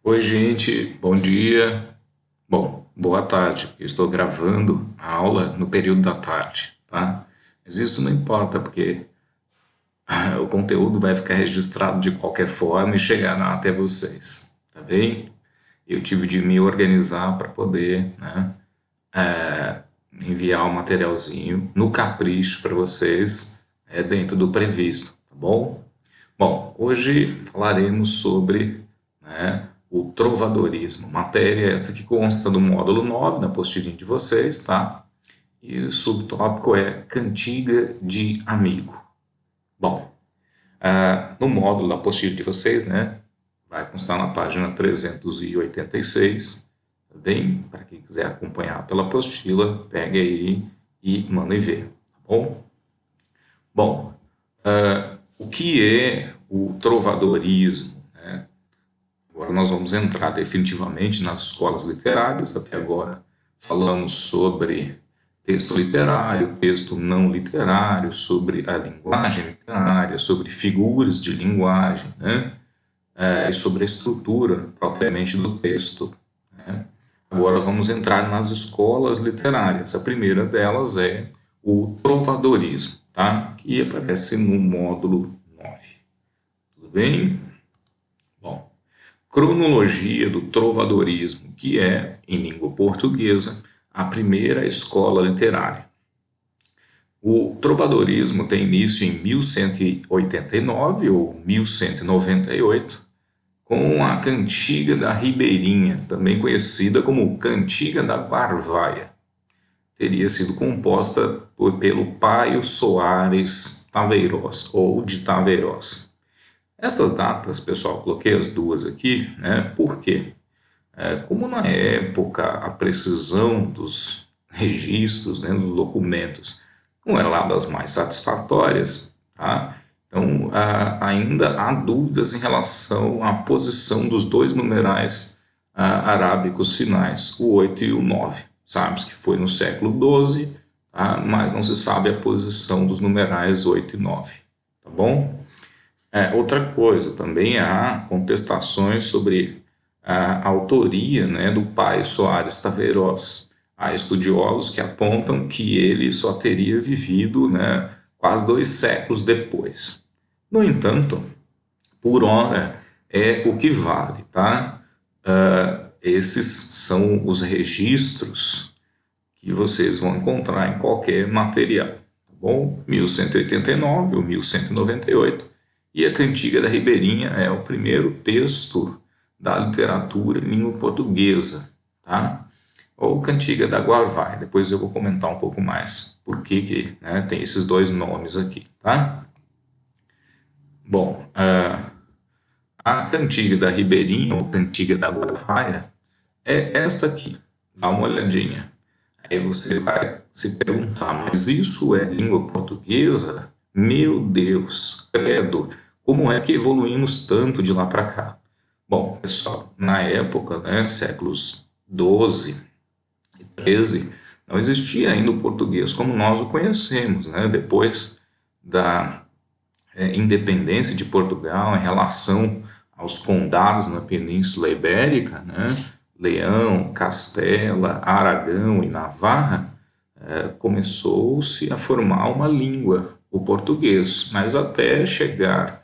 Oi, gente, bom dia. Bom, boa tarde. Eu estou gravando a aula no período da tarde, tá? Mas isso não importa, porque o conteúdo vai ficar registrado de qualquer forma e chegará até vocês, tá bem? Eu tive de me organizar para poder, né, enviar o materialzinho no capricho para vocês, dentro do previsto, tá bom? Bom, hoje falaremos sobre, né, o trovadorismo, matéria esta que consta do módulo 9 da apostilinha de vocês, tá? E o subtópico é Cantiga de Amigo. Bom, no módulo da apostila de vocês, né, vai constar na página 386, tá bem? Para quem quiser acompanhar pela apostila, pegue aí e manda ver, tá bom? Bom, o que é o trovadorismo? Agora nós vamos entrar definitivamente nas escolas literárias. Até agora falamos sobre texto literário, texto não literário, sobre a linguagem literária, sobre figuras de linguagem, né? E sobre a estrutura propriamente do texto, né? Agora vamos entrar nas escolas literárias. A primeira delas é o trovadorismo, tá? Que aparece no módulo 9. Tudo bem? Bom, cronologia do trovadorismo, que é, em língua portuguesa, a primeira escola literária. O trovadorismo tem início em 1189 ou 1198, com a Cantiga da Ribeirinha, também conhecida como Cantiga da Guarvaia. Teria sido composta pelo Paio Soares Taveiroz, ou de Taveiroz. Essas datas, pessoal, coloquei as duas aqui, né? Por quê? Como na época a precisão dos registros, né, dos documentos, não era lá das mais satisfatórias, tá? Então ainda há dúvidas em relação à posição dos dois numerais arábicos finais, o 8 e o 9. Sabe que foi no século XII, tá? Mas não se sabe a posição dos numerais 8 e 9, tá bom? Outra coisa, também há contestações sobre a autoria, né, do pai Soares Taveiroz. Há estudiosos que apontam que ele só teria vivido, né, quase 2 séculos depois. No entanto, por hora é o que vale, tá? Esses são os registros que vocês vão encontrar em qualquer material, tá bom? 1189 ou 1198. E a Cantiga da Ribeirinha é o primeiro texto da literatura em língua portuguesa, tá? Ou Cantiga da Guarvaia. Depois eu vou comentar um pouco mais por que né, tem esses dois nomes aqui, tá? Bom, a Cantiga da Ribeirinha ou Cantiga da Guarvaia é esta aqui. Dá uma olhadinha. Aí você vai se perguntar, mas isso é língua portuguesa? Meu Deus, credo, como é que evoluímos tanto de lá para cá? Bom, pessoal, na época, né, séculos 12 e 13, não existia ainda o português como nós o conhecemos, né? Depois da independência de Portugal em relação aos condados na Península Ibérica, né? Leão, Castela, Aragão e Navarra, começou-se a formar uma língua, o português, mas até chegar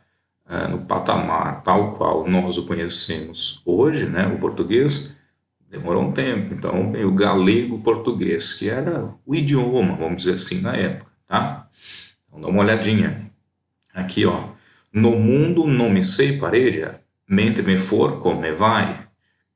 no patamar tal qual nós o conhecemos hoje, né, o português, demorou um tempo. Então veio o galego-português, que era o idioma, vamos dizer assim, na época, tá? Então dá uma olhadinha. Aqui, ó. No mundo não me sei pareja, mente me for como me vai.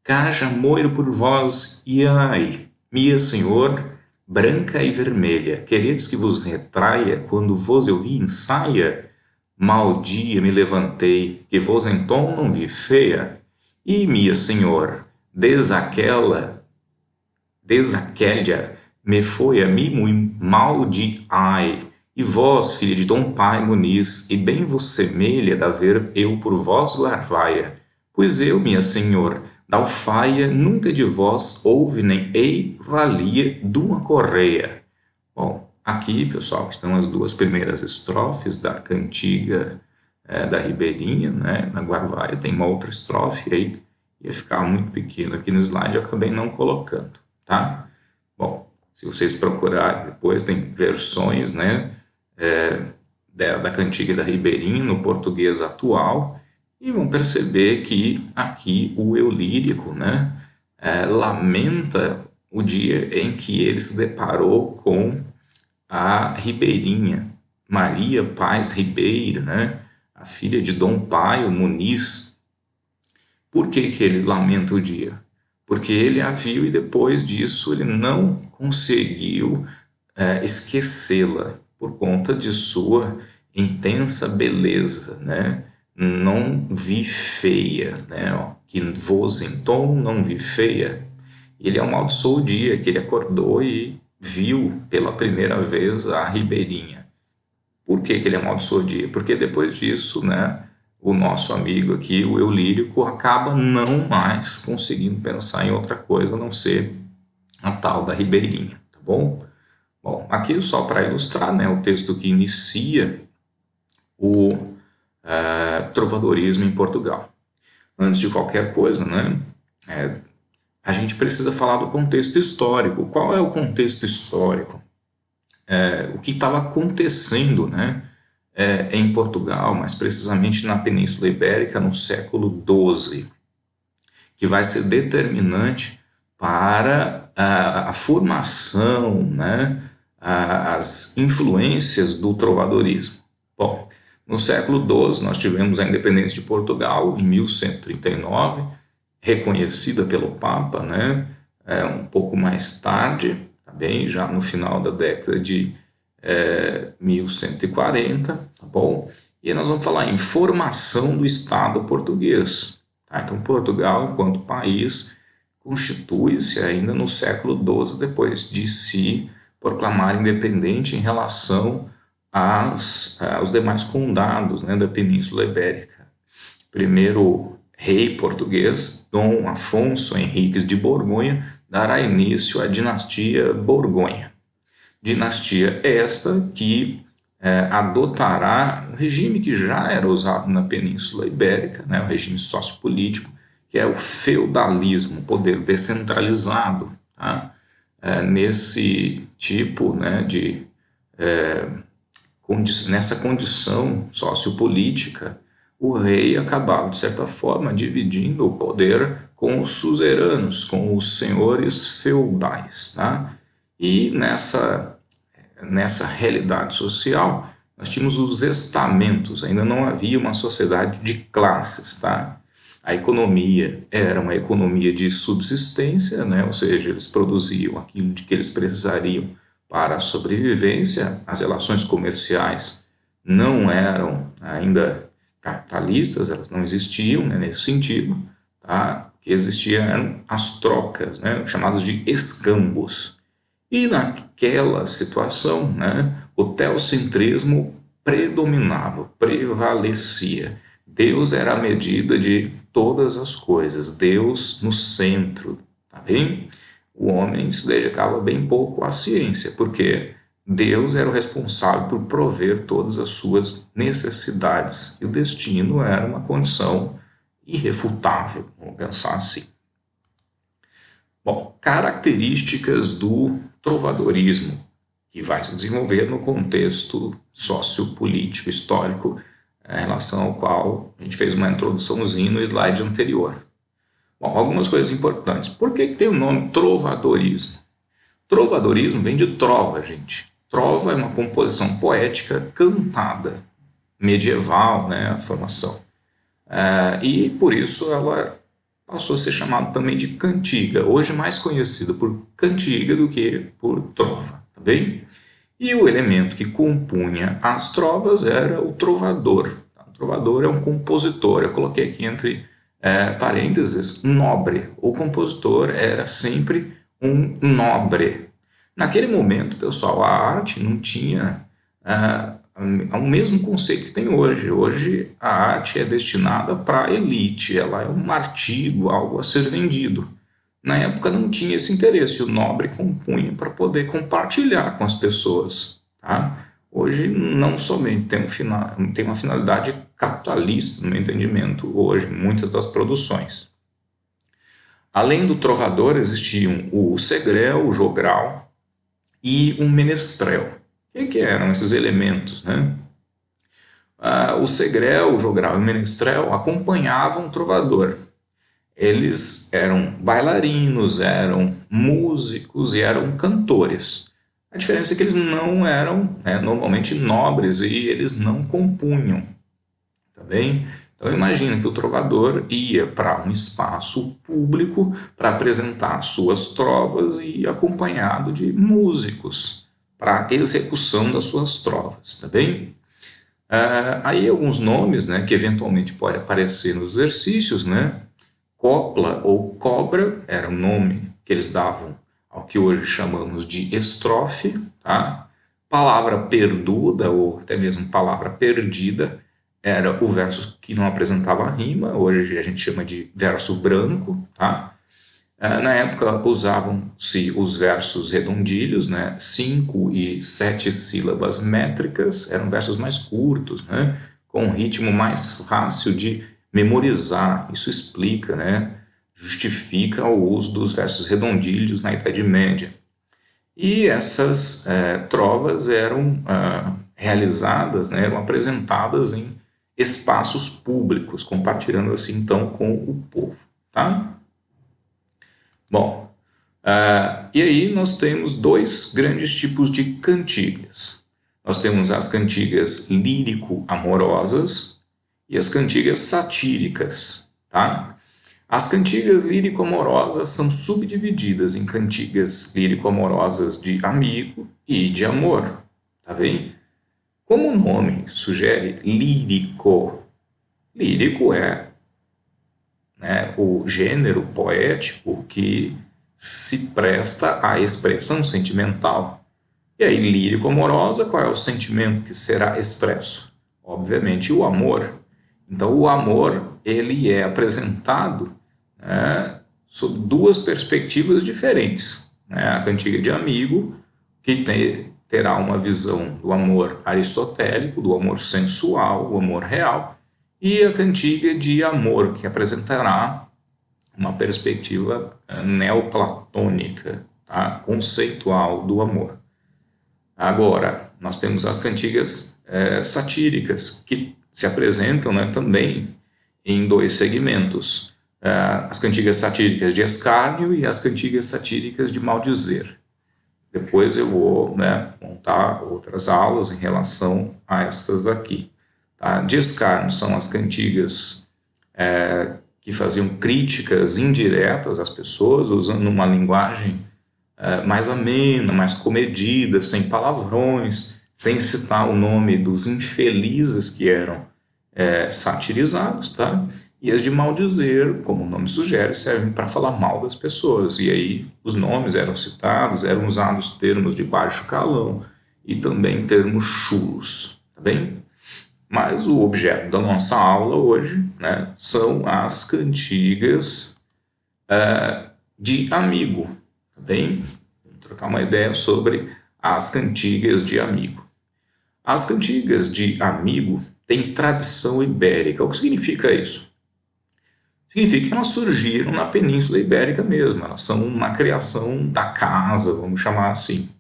Caja moiro por vós, e ai, minha senhor, branca e vermelha, queredes que vos retraia quando vos eu vi em saia? Mal dia me levantei, que vos então não vi feia. E, minha senhor, desaquela me foi a mim muito mal de ai. E vós, filha de Dom Pai Muniz, e bem vos semelha da ver eu por vós guarvaia. Pois eu, minha senhor, da alfaia nunca de vós houve nem ei valia de uma correia. Bom, aqui, pessoal, estão as duas primeiras estrofes da Cantiga da Ribeirinha, né, na Guarvaia. Tem uma outra estrofe aí, ia ficar muito pequeno aqui no slide, eu acabei não colocando, tá? Bom, se vocês procurarem depois, tem versões, né, da cantiga da Ribeirinha no português atual, e vão perceber que aqui o eu lírico, né, lamenta o dia em que ele se deparou com a Ribeirinha, Maria Paz Ribeiro, né, a filha de Dom Paio Muniz. Por que ele lamenta o dia? Porque ele a viu e depois disso ele não conseguiu esquecê-la por conta de sua intensa beleza, né? Não vi feia, né? Que vos em tom não vi feia. Ele amaldiçoou o dia que ele acordou e viu pela primeira vez a Ribeirinha. Por que ele amaldiçoou o dia? Porque depois disso, né, o nosso amigo aqui, o eu lírico, acaba não mais conseguindo pensar em outra coisa a não ser a tal da Ribeirinha, tá bom? Bom, aqui só para ilustrar, né, o texto que inicia o trovadorismo em Portugal. Antes de qualquer coisa, né, a gente precisa falar do contexto histórico. Qual é o contexto histórico? O que estava acontecendo, né, em Portugal, mais precisamente na Península Ibérica, no século XII, que vai ser determinante para a formação, né, as influências do trovadorismo. Bom, no século XII nós tivemos a independência de Portugal em 1139, reconhecida pelo Papa, né, um pouco mais tarde, também já no final da década de 1140, tá bom? E nós vamos falar em formação do Estado português. Tá? Então, Portugal, enquanto país, constitui-se ainda no século XII, depois de se proclamar independente em relação aos demais condados, né, da Península Ibérica. Primeiro rei português, Dom Afonso Henriques de Borgonha, dará início à dinastia Borgonha. Dinastia esta que adotará um regime que já era usado na Península Ibérica, né, o regime sociopolítico, que é o feudalismo, o poder descentralizado. Tá? Nesse tipo, né, nessa condição sociopolítica, o rei acabava, de certa forma, dividindo o poder com os suzeranos, com os senhores feudais. Tá? E nessa realidade social, nós tínhamos os estamentos, ainda não havia uma sociedade de classes. Tá? A economia era uma economia de subsistência, né? Ou seja, eles produziam aquilo de que eles precisariam para a sobrevivência. As relações comerciais não eram ainda capitalistas, elas não existiam, né, nesse sentido. Tá? O que existiam eram as trocas, né, chamadas de escambos. E naquela situação, né, o teocentrismo predominava, prevalecia. Deus era a medida de todas as coisas, Deus no centro, tá bem? O homem se dedicava bem pouco à ciência, porque Deus era o responsável por prover todas as suas necessidades, e o destino era uma condição irrefutável, vamos pensar assim. Bom, características do trovadorismo, que vai se desenvolver no contexto sociopolítico histórico, em relação ao qual a gente fez uma introduçãozinha no slide anterior. Bom, algumas coisas importantes. Por que tem o nome trovadorismo? Trovadorismo vem de trova, gente. Trova é uma composição poética cantada, medieval, né, a formação. E por isso ela passou a ser chamada também de cantiga, hoje mais conhecida por cantiga do que por trova, tá bem? E o elemento que compunha as trovas era o trovador. O trovador é um compositor. Eu coloquei aqui entre parênteses, nobre. O compositor era sempre um nobre. Naquele momento, pessoal, a arte não tinha o mesmo conceito que tem hoje. Hoje a arte é destinada para a elite, ela é um artigo, algo a ser vendido. Na época não tinha esse interesse, o nobre compunha para poder compartilhar com as pessoas. Tá? Hoje não somente tem uma finalidade capitalista, no meu entendimento, hoje, muitas das produções. Além do trovador, existiam o segrel, o jogral e o menestrel. O que eram esses elementos, né? O segrel, o jogral e o menestrel acompanhavam o trovador. Eles eram bailarinos, eram músicos e eram cantores. A diferença é que eles não eram normalmente nobres e eles não compunham, tá bem? Então imagina que o trovador ia para um espaço público para apresentar suas trovas e acompanhado de músicos para a execução das suas trovas, tá bem? Aí alguns nomes, né, que eventualmente podem aparecer nos exercícios, né? Copla ou cobra era o nome que eles davam ao que hoje chamamos de estrofe, tá? Palavra perduda ou até mesmo palavra perdida era o verso que não apresentava rima, hoje a gente chama de verso branco, tá? Na época usavam-se os versos redondilhos, né? 5 e 7 sílabas métricas, eram versos mais curtos, né? Com um ritmo mais fácil de memorizar. Isso explica, né? Justifica o uso dos versos redondilhos na Idade Média. E essas trovas eram realizadas, né? Eram apresentadas em espaços públicos, compartilhando assim então com o povo, tá? Bom, e aí nós temos dois grandes tipos de cantigas. Nós temos as cantigas lírico-amorosas e as cantigas satíricas, tá? As cantigas lírico-amorosas são subdivididas em cantigas lírico-amorosas de amigo e de amor, tá bem? Como o nome sugere, lírico. Lírico é, né, o gênero poético que se presta à expressão sentimental. E aí, lírico-amorosa, qual é o sentimento que será expresso? Obviamente, o amor. Então, o amor ele é apresentado, né, sob duas perspectivas diferentes. Né? A cantiga de amigo, que terá uma visão do amor aristotélico, do amor sensual, o amor real, e a cantiga de amor, que apresentará uma perspectiva neoplatônica, tá? Conceitual do amor. Agora, nós temos as cantigas satíricas, que se apresentam, né, também em dois segmentos. As cantigas satíricas de escárnio e as cantigas satíricas de maldizer. Depois eu vou, né, montar outras aulas em relação a estas daqui. Tá? De escárnio são as cantigas que faziam críticas indiretas às pessoas, usando uma linguagem mais amena, mais comedida, sem palavrões, sem citar o nome dos infelizes que eram satirizados, tá? E as de maldizer, como o nome sugere, servem para falar mal das pessoas. E aí os nomes eram citados, eram usados termos de baixo calão e também termos chulos, tá bem? Mas o objeto da nossa aula hoje, né, são as cantigas de amigo, tá bem? Vamos trocar uma ideia sobre as cantigas de amigo. As cantigas de amigo têm tradição ibérica. O que significa isso? Significa que elas surgiram na Península Ibérica mesmo. Elas são uma criação da casa, vamos chamar assim.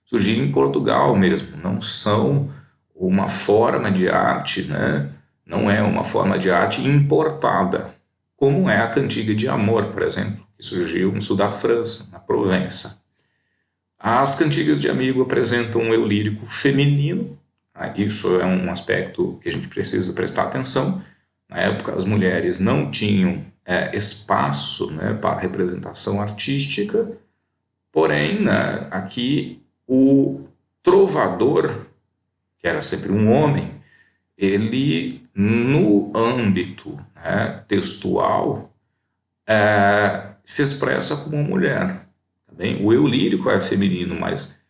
Surgiram em Portugal mesmo, não são uma forma de arte, né? Não é uma forma de arte importada, como é a cantiga de amor, por exemplo, que surgiu no sul da França, na Provença. As cantigas de amigo apresentam um eu lírico feminino, né? Isso é um aspecto que a gente precisa prestar atenção. Na época, as mulheres não tinham espaço, né, para representação artística, porém, né, aqui o trovador, que era sempre um homem, ele, no âmbito, né, textual, se expressa como uma mulher. Tá bem? O eu lírico é feminino, mas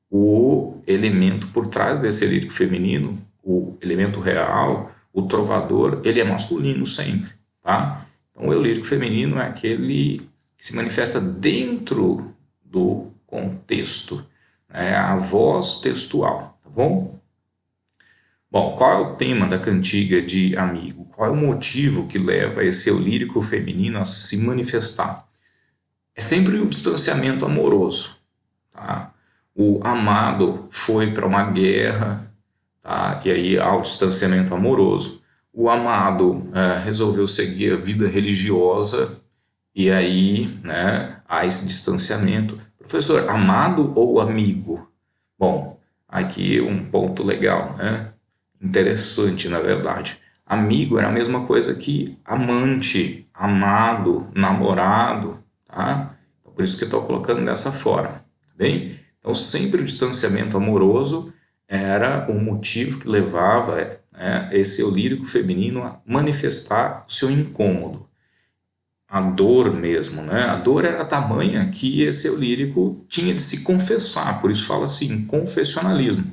o elemento por trás desse lírico feminino, o elemento real, o trovador, ele é masculino sempre, tá? Então, o eu lírico feminino é aquele que se manifesta dentro do contexto, é a voz textual, tá bom? Bom, qual é o tema da cantiga de amigo? Qual é o motivo que leva esse eu lírico feminino a se manifestar? é sempre o distanciamento amoroso, tá? O amado foi para uma guerra, tá? E aí há o distanciamento amoroso. O amado resolveu seguir a vida religiosa e aí, né, há esse distanciamento. Professor, amado ou amigo? Bom, aqui um ponto legal, né? Interessante, na verdade. Amigo era a mesma coisa que amante, amado, namorado, tá? Então, por isso que eu estou colocando dessa forma, tá bem? Então, sempre o distanciamento amoroso era o motivo que levava esse eu lírico feminino a manifestar o seu incômodo. A dor mesmo, né? A dor era tamanha que esse eu lírico tinha de se confessar, por isso fala assim, confessionalismo,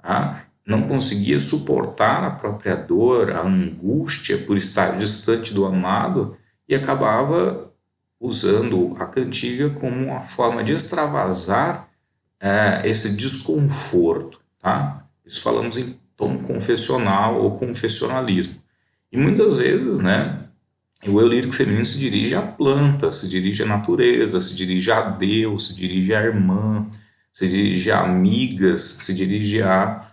tá? Não conseguia suportar a própria dor, a angústia por estar distante do amado e acabava usando a cantiga como uma forma de extravasar esse desconforto, tá? Isso falamos em tom confessional ou confessionalismo. E muitas vezes, né, o eu lírico feminino se dirige à planta, se dirige à natureza, se dirige a Deus, se dirige à irmã, se dirige a amigas, se dirige à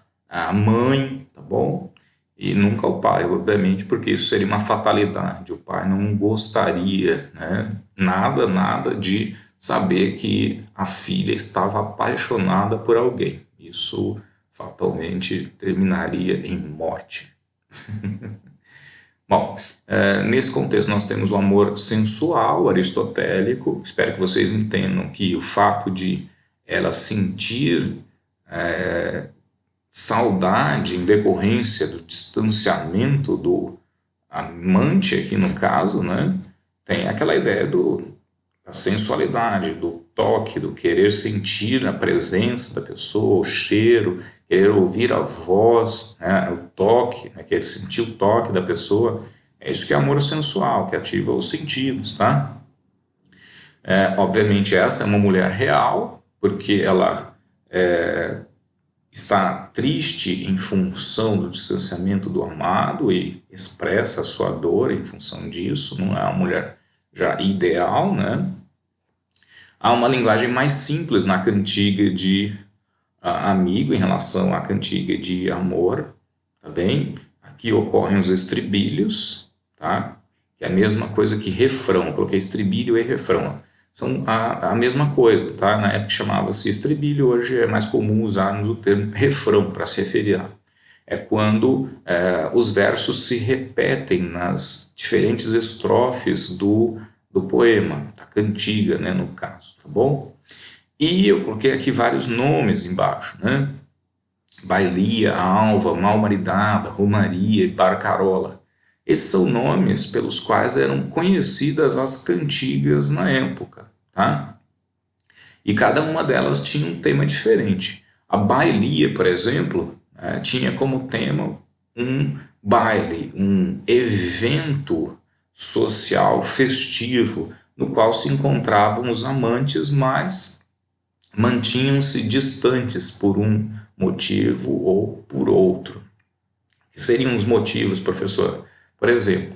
mãe, tá bom? E nunca ao pai, obviamente, porque isso seria uma fatalidade. O pai não gostaria, né, nada de saber que a filha estava apaixonada por alguém. Isso fatalmente terminaria em morte. Bom, nesse contexto nós temos o amor sensual, aristotélico. Espero que vocês entendam que o fato de ela sentir saudade em decorrência do distanciamento do amante aqui no caso, né, tem aquela ideia da sensualidade, do toque, do querer sentir a presença da pessoa, o cheiro, querer ouvir a voz, né, o toque, né, querer sentir o toque da pessoa. É isso que é amor sensual, que ativa os sentidos, tá? Obviamente essa é uma mulher real, porque ela está triste em função do distanciamento do amado e expressa a sua dor em função disso, não é uma mulher já ideal, né? Há uma linguagem mais simples na cantiga de amigo em relação à cantiga de amor, tá bem? Aqui ocorrem os estribilhos, tá? Que é a mesma coisa que refrão, eu coloquei estribilho e refrão. São a mesma coisa, tá? Na época chamava-se estribilho, hoje é mais comum usarmos o termo refrão para se referir a. É quando os versos se repetem nas diferentes estrofes do poema, da cantiga, né, no caso, tá bom? E eu coloquei aqui vários nomes embaixo, né? Bailia, Alva, Malmaridada, Romaria e Barcarola. Esses são nomes pelos quais eram conhecidas as cantigas na época, tá? E cada uma delas tinha um tema diferente. A bailia, por exemplo, tinha como tema um baile, um evento social festivo no qual se encontravam os amantes, mas mantinham-se distantes por um motivo ou por outro. Que seriam os motivos, professor? Por exemplo,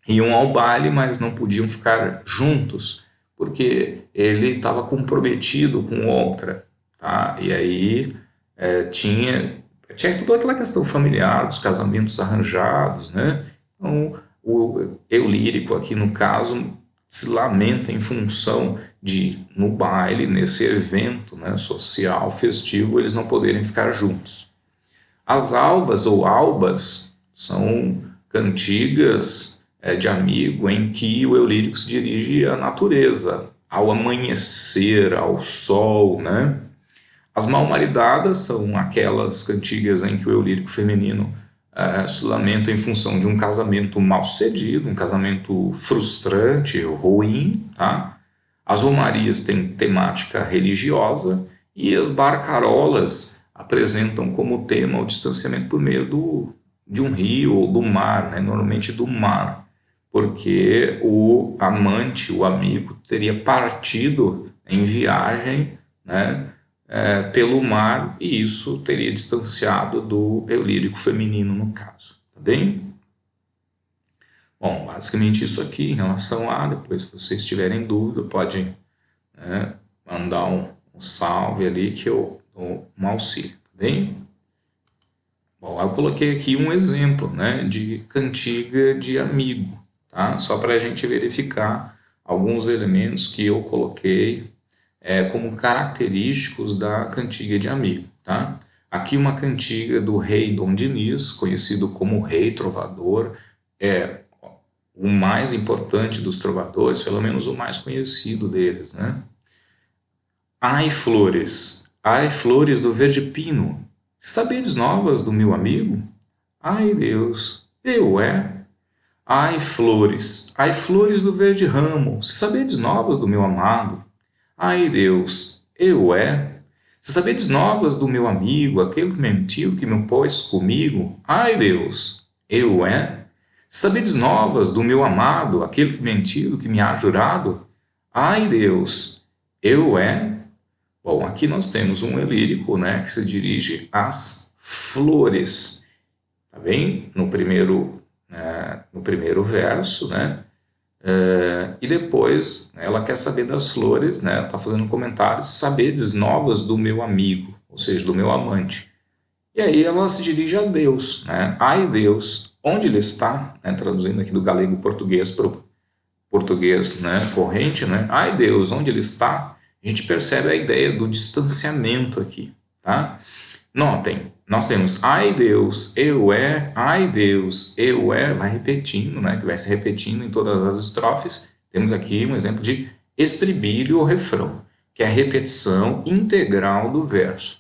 iam ao baile, mas não podiam ficar juntos, porque ele estava comprometido com outra, tá? E aí tinha toda aquela questão familiar, dos casamentos arranjados, né? Então, o eu lírico aqui, no caso, se lamenta em função de, no baile, nesse evento, né, social, festivo, eles não poderem ficar juntos. As alvas ou albas são cantigas de amigo em que o eu lírico se dirige à natureza, ao amanhecer, ao sol, né? As mal-maridadas são aquelas cantigas em que o eu lírico feminino se lamenta em função de um casamento mal sucedido, um casamento frustrante, ruim, tá? As romarias têm temática religiosa e as barcarolas apresentam como tema o distanciamento por meio de um rio ou do mar, né? Normalmente do mar, porque o amante, o amigo, teria partido em viagem, né, pelo mar, e isso teria distanciado do eu lírico feminino no caso, tá bem? Bom, basicamente isso aqui em relação a, depois se vocês tiverem dúvida, podem, né, mandar um salve ali que eu dou um auxílio, tá bem? Bom, eu coloquei aqui um exemplo, né, de cantiga de amigo, tá? Só para a gente verificar alguns elementos que eu coloquei como característicos da cantiga de amigo, tá? Aqui uma cantiga do rei Dom Diniz, conhecido como Rei Trovador, é o mais importante dos trovadores, pelo menos o mais conhecido deles, né? Ai flores do verde pino, saberes novas do meu amigo? Ai Deus, eu é? Ai flores do verde ramo, saberes novas do meu amado? Ai Deus, eu é? Se saberes novas do meu amigo, aquele que mentiu, que me pôs comigo? Ai Deus, eu é? Se saberes novas do meu amado, aquele que mentiu, que me há jurado? Ai Deus, eu é? Bom, aqui nós temos um lírico, né, que se dirige às flores, tá bem? No primeiro verso, né? E depois, né, ela quer saber das flores, né? Ela está fazendo comentários, saberes novas do meu amigo, ou seja, do meu amante. E aí ela se dirige a Deus, né? Ai Deus, onde ele está? Né, traduzindo aqui do galego português para o português, né, corrente, né? Ai Deus, onde ele está? A gente percebe a ideia do distanciamento aqui, tá? Notem, nós temos ai Deus, eu é, vai repetindo, né, que vai se repetindo em todas as estrofes. Temos aqui um exemplo de estribilho ou refrão, que é a repetição integral do verso.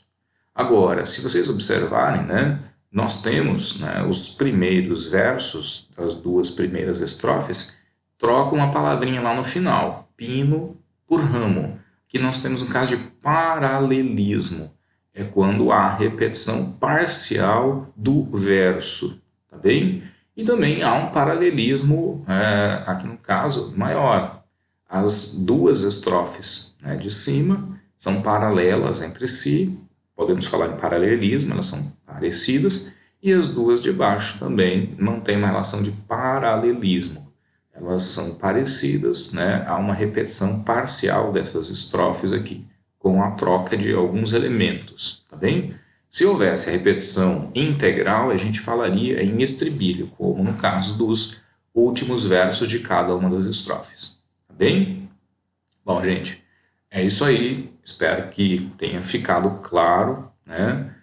Agora, se vocês observarem, né, nós temos, né, os primeiros versos das duas primeiras estrofes trocam uma palavrinha lá no final, pino por ramo, que nós temos um caso de paralelismo. É quando há repetição parcial do verso, tá bem? E também há um paralelismo, aqui no caso, maior. As duas estrofes, né, de cima são paralelas entre si, podemos falar em paralelismo, elas são parecidas, e as duas de baixo também mantêm uma relação de paralelismo. Elas são parecidas, né? Há uma repetição parcial dessas estrofes aqui, com a troca de alguns elementos, tá bem? Se houvesse a repetição integral, a gente falaria em estribilho, como no caso dos últimos versos de cada uma das estrofes, tá bem? Bom, gente, é isso aí. Espero que tenha ficado claro, né,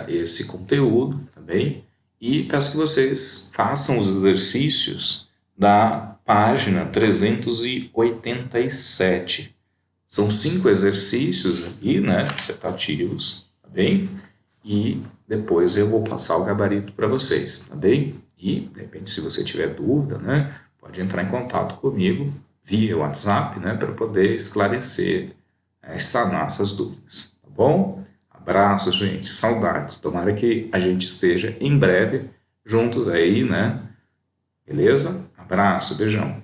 esse conteúdo, tá bem? E peço que vocês façam os exercícios da página 387. São 5 exercícios aqui, né, dissertativos, tá bem? E depois eu vou passar o gabarito para vocês, tá bem? E, de repente, se você tiver dúvida, né, pode entrar em contato comigo via WhatsApp, né, para poder esclarecer, sanar essas dúvidas, tá bom? Abraços, gente, saudades. Tomara que a gente esteja em breve juntos aí, né? Beleza? Abraço, beijão.